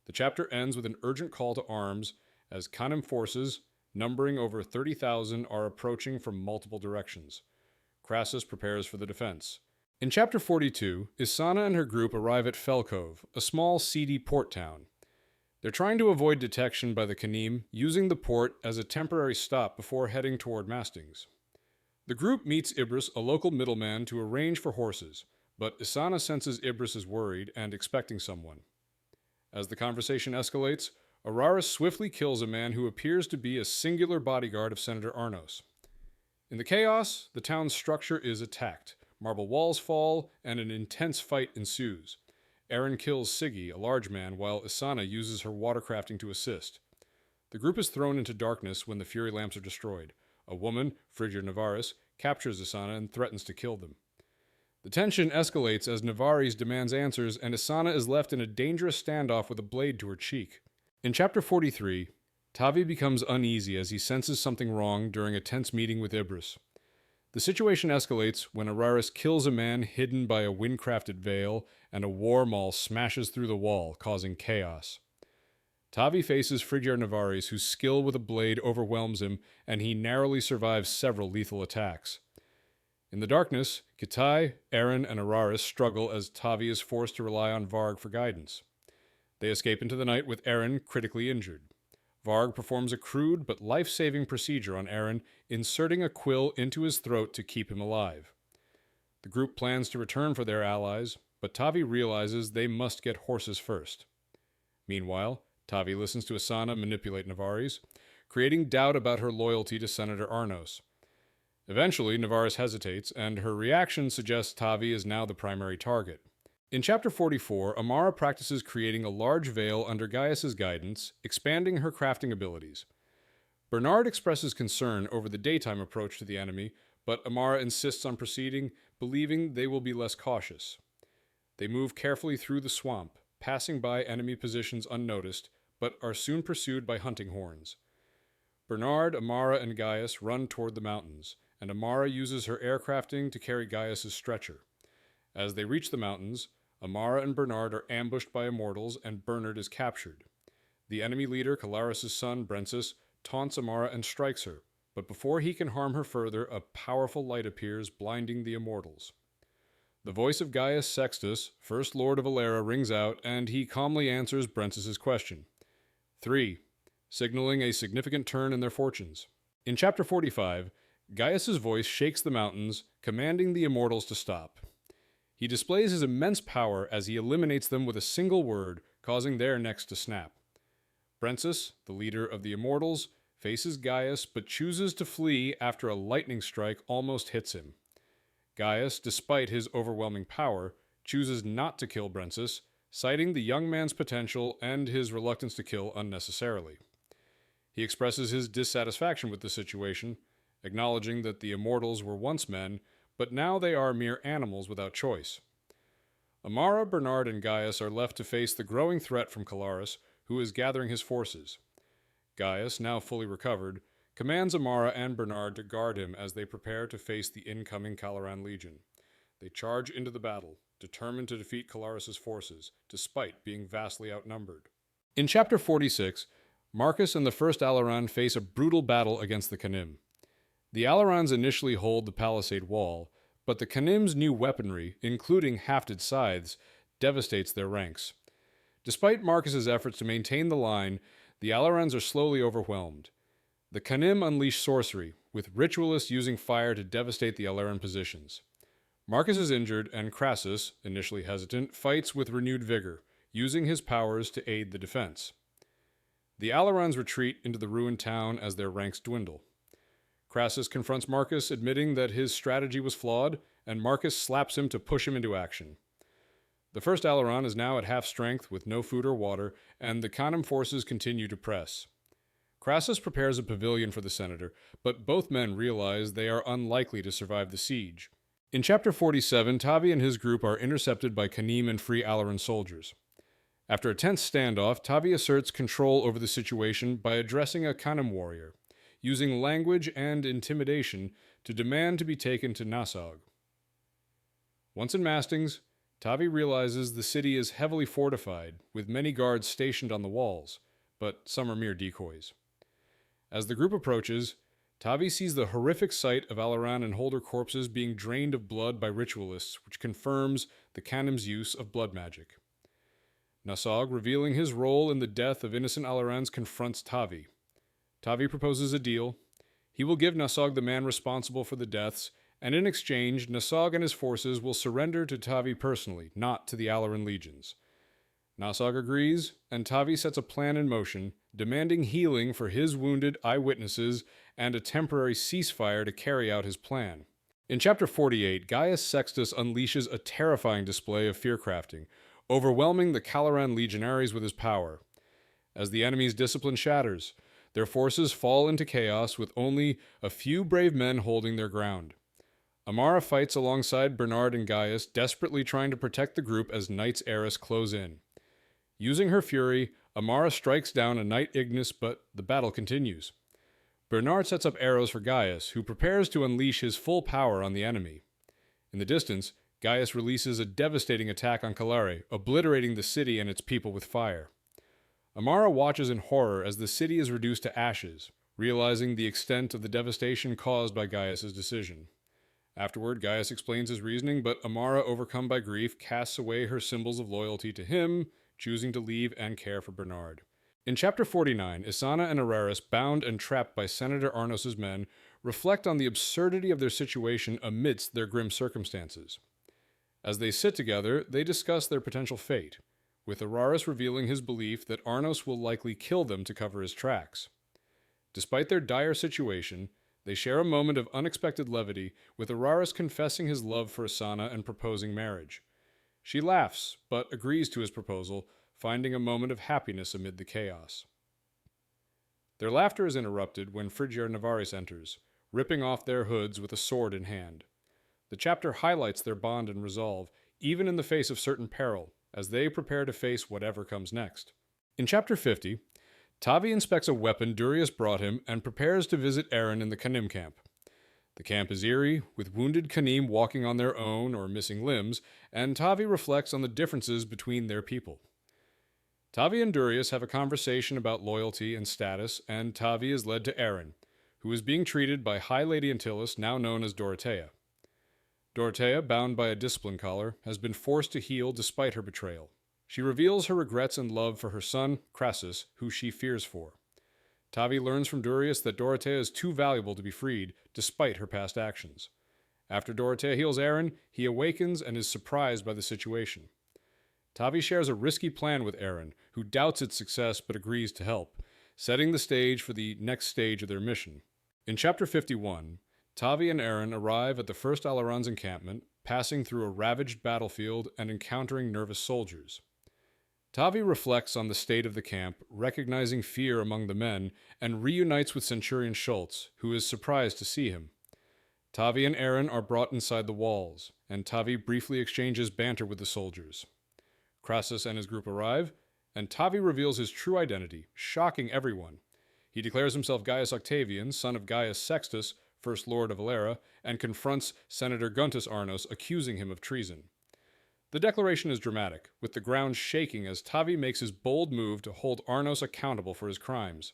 The chapter ends with an urgent call to arms as Canim forces, numbering over 30,000, are approaching from multiple directions. Crassus prepares for the defense. In Chapter 42, Isana and her group arrive at Fell Cove, a small, seedy port town. They're trying to avoid detection by the Canim, using the port as a temporary stop before heading toward Mastings. The group meets Ibris, a local middleman, to arrange for horses, but Isana senses Ibris is worried and expecting someone. As the conversation escalates, Araris swiftly kills a man who appears to be a singular bodyguard of Senator Arnos. In the chaos, the town's structure is attacked. Marble walls fall, and an intense fight ensues. Aaron kills Siggy, a large man, while Isana uses her watercrafting to assist. The group is thrown into darkness when the Fury lamps are destroyed. A woman, Phrygia Navaris, captures Isana and threatens to kill them. The tension escalates as Navaris demands answers, and Isana is left in a dangerous standoff with a blade to her cheek. In Chapter 43, Tavi becomes uneasy as he senses something wrong during a tense meeting with Ibris. The situation escalates when Araris kills a man hidden by a windcrafted veil, and a war maul smashes through the wall, causing chaos. Tavi faces Phrygia Navaris, whose skill with a blade overwhelms him, and he narrowly survives several lethal attacks. In the darkness, Kitai, Aaron, and Araris struggle as Tavi is forced to rely on Varg for guidance. They escape into the night with Aaron critically injured. Varg performs a crude but life-saving procedure on Aaron, inserting a quill into his throat to keep him alive. The group plans to return for their allies, but Tavi realizes they must get horses first. Meanwhile, Tavi listens to Isana manipulate Navaris, creating doubt about her loyalty to Senator Arnos. Eventually, Navaris hesitates, and her reaction suggests Tavi is now the primary target. In Chapter 44, Amara practices creating a large veil under Gaius's guidance, expanding her crafting abilities. Bernard expresses concern over the daytime approach to the enemy, but Amara insists on proceeding, believing they will be less cautious. They move carefully through the swamp, passing by enemy positions unnoticed, but are soon pursued by hunting horns. Bernard, Amara, and Gaius run toward the mountains, and Amara uses her aircrafting to carry Gaius's stretcher. As they reach the mountains, Amara and Bernard are ambushed by immortals, and Bernard is captured. The enemy leader, Calaris' son, Brensis, taunts Amara and strikes her, but before he can harm her further, a powerful light appears, blinding the immortals. The voice of Gaius Sextus, First Lord of Alera, rings out, and he calmly answers Brensis' question. 3. signaling a significant turn in their fortunes. In Chapter 45, Gaius's voice shakes the mountains, commanding the immortals to stop. He displays his immense power as he eliminates them with a single word, causing their necks to snap. Brentsus, the leader of the immortals, faces Gaius but chooses to flee after a lightning strike almost hits him. Gaius, despite his overwhelming power, chooses not to kill Brentsus, citing the young man's potential and his reluctance to kill unnecessarily. He expresses his dissatisfaction with the situation, acknowledging that the immortals were once men, but now they are mere animals without choice. Amara, Bernard, and Gaius are left to face the growing threat from Calaris, who is gathering his forces. Gaius, now fully recovered, commands Amara and Bernard to guard him as they prepare to face the incoming Aleran Legion. They charge into the battle, determined to defeat Calaris' forces, despite being vastly outnumbered. In Chapter 46, Marcus and the First Aleran face a brutal battle against the Canim. The Alerans initially hold the palisade wall, but the Canim's new weaponry, including hafted scythes, devastates their ranks. Despite Marcus's efforts to maintain the line, the Alerans are slowly overwhelmed. The Canim unleash sorcery, with ritualists using fire to devastate the Aleran positions. Marcus is injured, and Crassus, initially hesitant, fights with renewed vigor, using his powers to aid the defense. The Alerans retreat into the ruined town as their ranks dwindle. Crassus confronts Marcus, admitting that his strategy was flawed, and Marcus slaps him to push him into action. The First Aleran is now at half strength with no food or water, and the Canim forces continue to press. Crassus prepares a pavilion for the senator, but both men realize they are unlikely to survive the siege. In Chapter 47, Tavi and his group are intercepted by Canim and free Aleran soldiers. After a tense standoff, Tavi asserts control over the situation by addressing a Canim warrior, using language and intimidation to demand to be taken to Nasog. Once in Mastings, Tavi realizes the city is heavily fortified, with many guards stationed on the walls, but some are mere decoys. As the group approaches, Tavi sees the horrific sight of Alera and Holder corpses being drained of blood by ritualists, which confirms the Canim's use of blood magic. Nasog, revealing his role in the death of innocent Alerans, confronts Tavi. Tavi proposes a deal. He will give Nasog the man responsible for the deaths, and in exchange, Nasog and his forces will surrender to Tavi personally, not to the Aleran legions. Nasog agrees, and Tavi sets a plan in motion, demanding healing for his wounded eyewitnesses and a temporary ceasefire to carry out his plan. In Chapter 48, Gaius Sextus unleashes a terrifying display of fearcrafting, overwhelming the Aleran legionaries with his power. As the enemy's discipline shatters, their forces fall into chaos with only a few brave men holding their ground. Amara fights alongside Bernard and Gaius, desperately trying to protect the group as Knights Eris close in. Using her fury, Amara strikes down a Knight Ignis, but the battle continues. Bernard sets up arrows for Gaius, who prepares to unleash his full power on the enemy. In the distance, Gaius releases a devastating attack on Calare, obliterating the city and its people with fire. Amara watches in horror as the city is reduced to ashes, realizing the extent of the devastation caused by Gaius's decision. Afterward, Gaius explains his reasoning, but Amara, overcome by grief, casts away her symbols of loyalty to him, choosing to leave and care for Bernard. In Chapter 49, Isana and Araris, bound and trapped by Senator Arnos' men, reflect on the absurdity of their situation amidst their grim circumstances. As they sit together, they discuss their potential fate, with Araris revealing his belief that Arnos will likely kill them to cover his tracks. Despite their dire situation, they share a moment of unexpected levity, with Araris confessing his love for Isana and proposing marriage. She laughs, but agrees to his proposal, finding a moment of happiness amid the chaos. Their laughter is interrupted when Frigier Navaris enters, ripping off their hoods with a sword in hand. The chapter highlights their bond and resolve, even in the face of certain peril, as they prepare to face whatever comes next. In Chapter 50, Tavi inspects a weapon Durius brought him and prepares to visit Aaron in the Canim camp. The camp is eerie, with wounded Canim walking on their own or missing limbs, and Tavi reflects on the differences between their people. Tavi and Durius have a conversation about loyalty and status, and Tavi is led to Aaron, who is being treated by High Lady Antilles, now known as Dorothea. Dorothea, bound by a discipline collar, has been forced to heal despite her betrayal. She reveals her regrets and love for her son, Crassus, who she fears for. Tavi learns from Durius that Dorothea is too valuable to be freed, despite her past actions. After Dorothea heals Aaron, he awakens and is surprised by the situation. Tavi shares a risky plan with Aaron, who doubts its success but agrees to help, setting the stage for the next stage of their mission. In Chapter 51, Tavi and Aaron arrive at the First Aleran's encampment, passing through a ravaged battlefield and encountering nervous soldiers. Tavi reflects on the state of the camp, recognizing fear among the men, and reunites with Centurion Schultz, who is surprised to see him. Tavi and Aaron are brought inside the walls, and Tavi briefly exchanges banter with the soldiers. Crassus and his group arrive, and Tavi reveals his true identity, shocking everyone. He declares himself Gaius Octavian, son of Gaius Sextus, First Lord of Alera, and confronts Senator Guntus Arnos, accusing him of treason. The declaration is dramatic, with the ground shaking as Tavi makes his bold move to hold Arnos accountable for his crimes.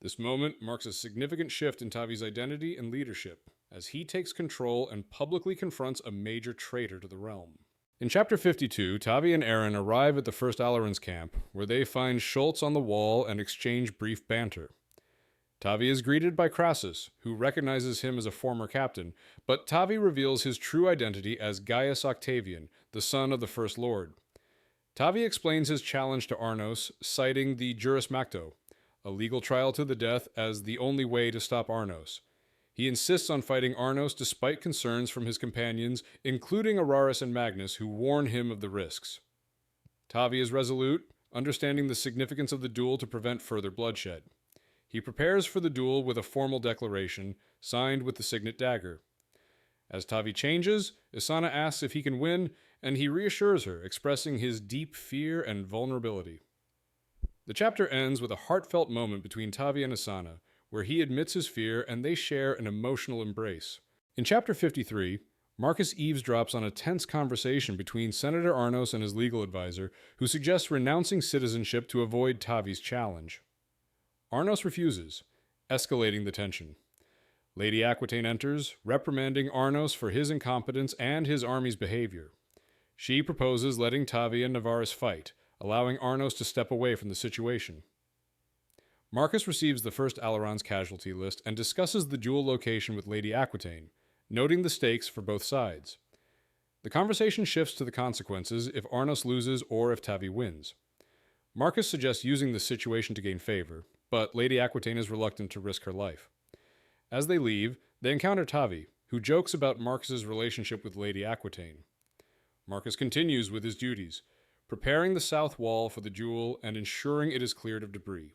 This moment marks a significant shift in Tavi's identity and leadership, as he takes control and publicly confronts a major traitor to the realm. In Chapter 52, Tavi and Aaron arrive at the First Aleran's camp, where they find Schultz on the wall and exchange brief banter. Tavi is greeted by Crassus, who recognizes him as a former captain, but Tavi reveals his true identity as Gaius Octavian, the son of the First Lord. Tavi explains his challenge to Arnos, citing the Juris Macto, a legal trial to the death, as the only way to stop Arnos. He insists on fighting Arnos despite concerns from his companions, including Araris and Magnus, who warn him of the risks. Tavi is resolute, understanding the significance of the duel to prevent further bloodshed. He prepares for the duel with a formal declaration, signed with the signet dagger. As Tavi changes, Isana asks if he can win, and he reassures her, expressing his deep fear and vulnerability. The chapter ends with a heartfelt moment between Tavi and Isana, where he admits his fear and they share an emotional embrace. In Chapter 53, Marcus eavesdrops on a tense conversation between Senator Arnos and his legal advisor, who suggests renouncing citizenship to avoid Tavi's challenge. Arnos refuses, escalating the tension. Lady Aquitaine enters, reprimanding Arnos for his incompetence and his army's behavior. She proposes letting Tavi and Navarus fight, allowing Arnos to step away from the situation. Marcus receives the First Aleran's casualty list and discusses the duel location with Lady Aquitaine, noting the stakes for both sides. The conversation shifts to the consequences if Arnos loses or if Tavi wins. Marcus suggests using the situation to gain favor, but Lady Aquitaine is reluctant to risk her life. As they leave, they encounter Tavi, who jokes about Marcus's relationship with Lady Aquitaine. Marcus continues with his duties, preparing the south wall for the duel and ensuring it is cleared of debris.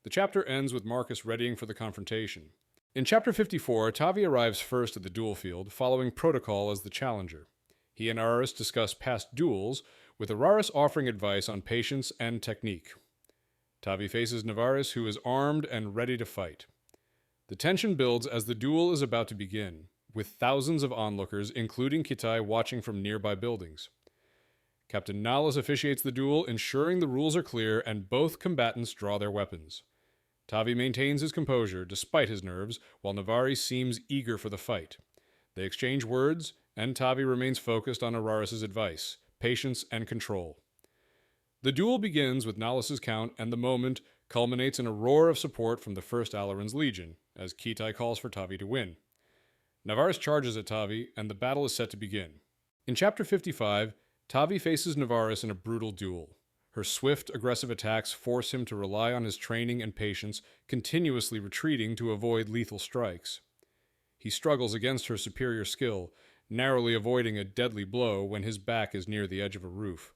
The chapter ends with Marcus readying for the confrontation. In Chapter 54, Tavi arrives first at the duel field, following protocol as the challenger. He and Araris discuss past duels, with Araris offering advice on patience and technique. Tavi faces Navarus, who is armed and ready to fight. The tension builds as the duel is about to begin, with thousands of onlookers, including Kitai, watching from nearby buildings. Captain Nahlas officiates the duel, ensuring the rules are clear and both combatants draw their weapons. Tavi maintains his composure despite his nerves, while Navari seems eager for the fight. They exchange words, and Tavi remains focused on Araris' advice, patience, and control. The duel begins with Nahlas' count, and the moment culminates in a roar of support from the First Aleran Legion, as Kitai calls for Tavi to win. Navarus charges at Tavi, and the battle is set to begin. In Chapter 55, Tavi faces Navarus in a brutal duel. Her swift, aggressive attacks force him to rely on his training and patience, continuously retreating to avoid lethal strikes. He struggles against her superior skill, narrowly avoiding a deadly blow when his back is near the edge of a roof.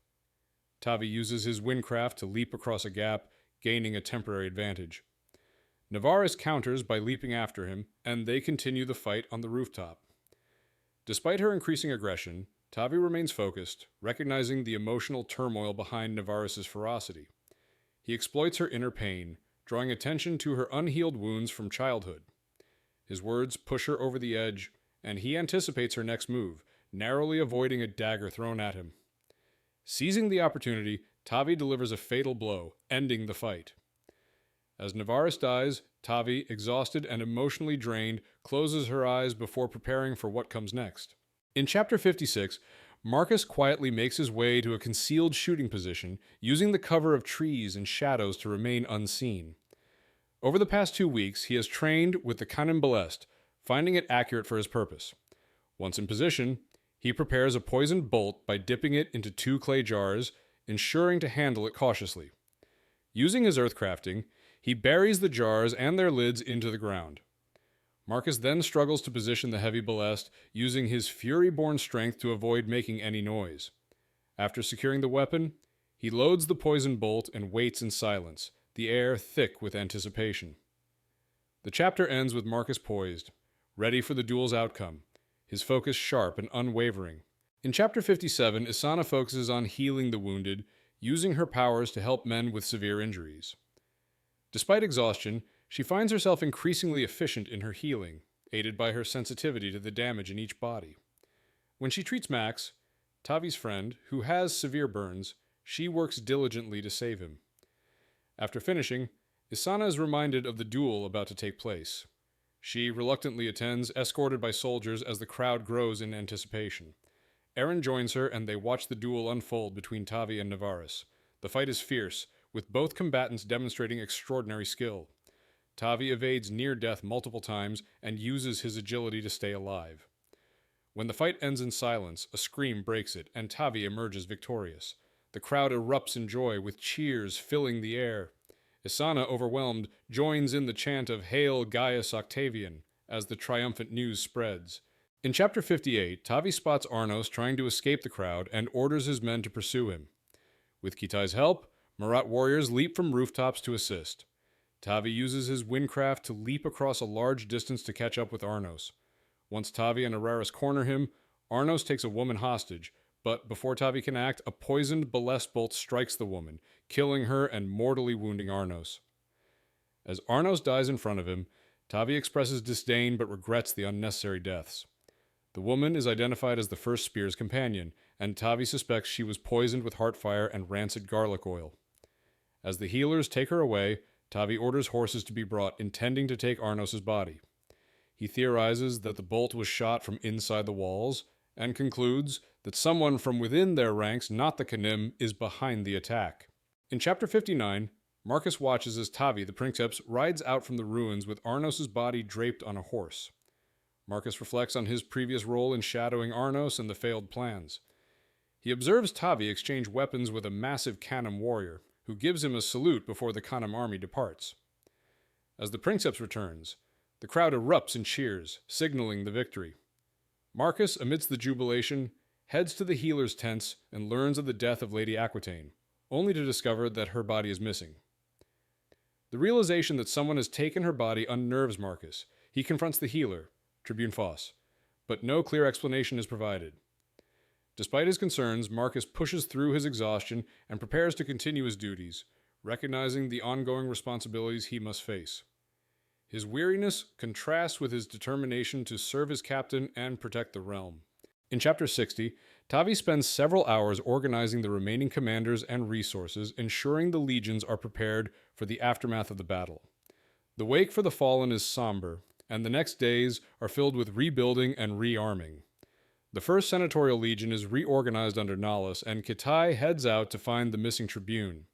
Tavi uses his windcraft to leap across a gap, gaining a temporary advantage. Navarus counters by leaping after him, and they continue the fight on the rooftop. Despite her increasing aggression, Tavi remains focused, recognizing the emotional turmoil behind Navarus' ferocity. He exploits her inner pain, drawing attention to her unhealed wounds from childhood. His words push her over the edge, and he anticipates her next move, narrowly avoiding a dagger thrown at him. Seizing the opportunity, Tavi delivers a fatal blow, ending the fight. As Navarus dies, Tavi, exhausted and emotionally drained, closes her eyes before preparing for what comes next. In Chapter 56, Marcus quietly makes his way to a concealed shooting position, using the cover of trees and shadows to remain unseen. Over the past 2 weeks, he has trained with the Canim, finding it accurate for his purpose. Once in position, he prepares a poisoned bolt by dipping it into 2 clay jars, ensuring to handle it cautiously. Using his earthcrafting, he buries the jars and their lids into the ground. Marcus then struggles to position the heavy ballast, using his fury-born strength to avoid making any noise. After securing the weapon, he loads the poisoned bolt and waits in silence, the air thick with anticipation. The chapter ends with Marcus poised, ready for the duel's outcome, his focus sharp and unwavering. In Chapter 57, Isana focuses on healing the wounded, using her powers to help men with severe injuries. Despite exhaustion, she finds herself increasingly efficient in her healing, aided by her sensitivity to the damage in each body. When she treats Max, Tavi's friend, who has severe burns, she works diligently to save him. After finishing, Isana is reminded of the duel about to take place. She reluctantly attends, escorted by soldiers as the crowd grows in anticipation. Aaron joins her and they watch the duel unfold between Tavi and Navarus. The fight is fierce, with both combatants demonstrating extraordinary skill. Tavi evades near death multiple times and uses his agility to stay alive. When the fight ends in silence, a scream breaks it, and Tavi emerges victorious. The crowd erupts in joy, with cheers filling the air. Isana, overwhelmed, joins in the chant of "Hail Gaius Octavian" as the triumphant news spreads. In Chapter 58, Tavi spots Arnos trying to escape the crowd and orders his men to pursue him. With Kitai's help, Marat warriors leap from rooftops to assist. Tavi uses his windcraft to leap across a large distance to catch up with Arnos. Once Tavi and Araris corner him, Arnos takes a woman hostage, but before Tavi can act, a poisoned ballast bolt strikes the woman, killing her and mortally wounding Arnos. As Arnos dies in front of him, Tavi expresses disdain but regrets the unnecessary deaths. The woman is identified as the First Spear's companion, and Tavi suspects she was poisoned with heartfire and rancid garlic oil. As the healers take her away, Tavi orders horses to be brought, intending to take Arnos' body. He theorizes that the bolt was shot from inside the walls, and concludes that someone from within their ranks, not the Canim, is behind the attack. In Chapter 59, Marcus watches as Tavi, the princeps, rides out from the ruins with Arnos' body draped on a horse. Marcus reflects on his previous role in shadowing Arnos and the failed plans. He observes Tavi exchange weapons with a massive Canim warrior, who gives him a salute before the Canim army departs. As the princeps returns, the crowd erupts in cheers, signaling the victory. Marcus, amidst the jubilation, heads to the healer's tents and learns of the death of Lady Aquitaine, only to discover that her body is missing. The realization that someone has taken her body unnerves Marcus. He confronts the healer, Tribune Foss, but no clear explanation is provided. Despite his concerns, Marcus pushes through his exhaustion and prepares to continue his duties, recognizing the ongoing responsibilities he must face. His weariness contrasts with his determination to serve his captain and protect the realm. In Chapter 60, Tavi spends several hours organizing the remaining commanders and resources, ensuring the legions are prepared for the aftermath of the battle. The wake for the fallen is somber, and the next days are filled with rebuilding and rearming. The First Senatorial Legion is reorganized under Nahus, and Kitai heads out to find the missing tribune.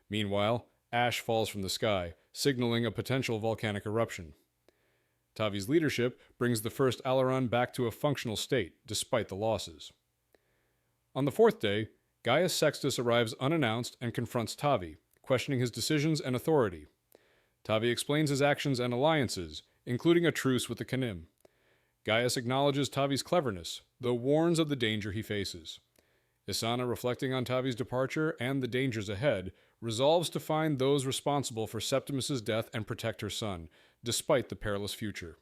Meanwhile, ash falls from the sky, signaling a potential volcanic eruption. Tavi's leadership brings the First Aleran back to a functional state, despite the losses. On the 4th day, Gaius Sextus arrives unannounced and confronts Tavi, questioning his decisions and authority. Tavi explains his actions and alliances, including a truce with the Canim. Gaius acknowledges Tavi's cleverness, though warns of the danger he faces. Isana, reflecting on Tavi's departure and the dangers ahead, resolves to find those responsible for Septimus's death and protect her son, despite the perilous future.